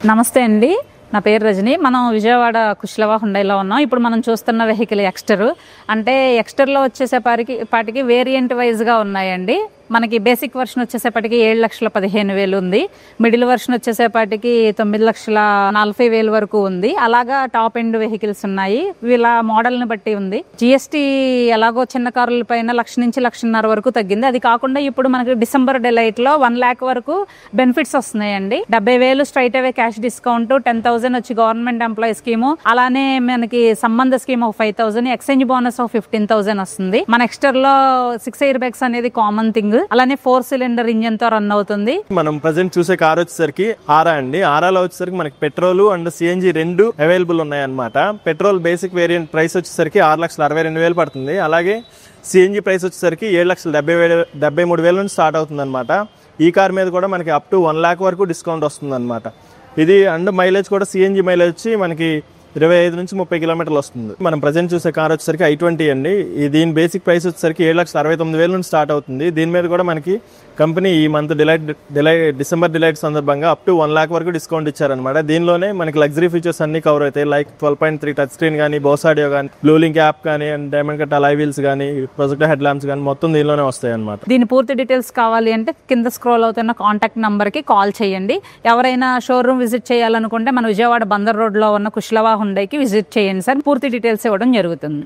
నమస్తే అండి, నా పేరు రజని. మనం విజయవాడ కుష్లవా హుండైలో ఉన్నాం. ఇప్పుడు మనం చూస్తున్న వెహికల్ ఎక్స్టర్. అంటే ఎక్స్టర్లో వచ్చేసేపాటికి వేరియంట్ వైజ్గా ఉన్నాయండి. మనకి బేసిక్ వర్షన్ వచ్చేసేపటికి 7,15,000 ఉంది. మిడిల్ వర్షన్ వచ్చేసేపటికి 9,40,000 వరకు ఉంది. అలాగా టాప్ ఎండ్ వెహికల్స్ ఉన్నాయి. వీళ్ళ మోడల్ని బట్టి ఉంది. జిఎస్టీ ఎలాగో చిన్న కారుల పైన 1,00,000 నుంచి 1,50,000 వరకు తగ్గింది. అది కాకుండా ఇప్పుడు మనకి డిసెంబర్ డిలైట్లో 1,00,000 వరకు బెనిఫిట్స్ వస్తున్నాయండి. 70,000 స్ట్రైట్ అవే క్యాష్ డిస్కౌంట్, 10,000 వచ్చి గవర్నమెంట్ ఎంప్లాయీ స్కీము, అలానే మనకి సంబంధ స్కీమ్ ఒక 5,000, ఎక్స్చేంజ్ బోనస్ ఒక 15,000 వస్తుంది. మన ఎక్స్టర్ లో 6 ఎయిర్ బ్యాగ్స్ అనేది కామన్ థింగ్. అలానే 4 సిలిండర్ ఇంజన్ తో రన్ అవుతుంది. మనం ప్రెసెంట్ చూసే కార్ వచ్చేసరికి ఆరా అండి. ఆరాలో వచ్చేసరికి మనకి పెట్రోల్ అండ్ సిఎన్జి రెండు అవైలబుల్ ఉన్నాయి అనమాట. పెట్రోల్ బేసిక్ వేరియంట్ ప్రైస్ వచ్చేసరికి 6,62,000 పడుతుంది. అలాగే సిఎన్జి ప్రైస్ వచ్చేసరికి 7,73,000 నుంచి స్టార్ట్ అవుతుంది అనమాట. ఈ కార్ మీద కూడా మనకి అప్ టు 1,00,000 వరకు డిస్కౌంట్ వస్తుంది అనమాట. ఇది అండ్ మైలేజ్ కూడా సిఎన్జి మైలేజ్ వచ్చి మనకి 25 నుంచి 30 కిలోమీటర్లు వస్తుంది. మనం ప్రజెంట్ చూసే కార్ వచ్చేసరికి i20 అండి. దీని బేసిక్ ప్రైస్ వచ్చేసరికి 7,69,000 నుంచి స్టార్ట్ అవుతుంది. దీని మీద కూడా మనకి కంపెనీ ఈ మంత్ డిసెంబర్ డిలైట్ సందర్భంగా అప్ టు 1,00,000 వరకు డిస్కౌంట్ ఇచ్చారనమాట. దీనిలోనే మనకి లగ్జరీ ఫీచర్స్ అన్ని కవర్ అవుతాయి. లైక్ 12.3 టచ్ స్క్రీన్ కానీ, బోస్ ఆడియో కానీ, బ్లూ లింక్ యాప్ కానీ, and diamond cut alloy wheels కానీ, ప్రొజెక్టర్ హెడ్ ల్యాంప్స్ కానీ మొత్తం దీనిలోనే వస్తాయి అనమాట. దీని పూర్తి డీటెయిల్స్ కావాలి అంటే కింద స్క్రోల్ అవుతున్న కాంటాక్ట్ నంబర్ కి కాల్ చేయండి. ఎవరైనా షోరూమ్ విజిట్ చేయాలనుకుంటే మన విజయవాడ బందర్ రోడ్ లో ఉన్న కుష్లవా హుండైకి విజిట్ చేయండి సార్. పూర్తి డీటెయిల్స్ ఇవ్వడం జరుగుతుంది.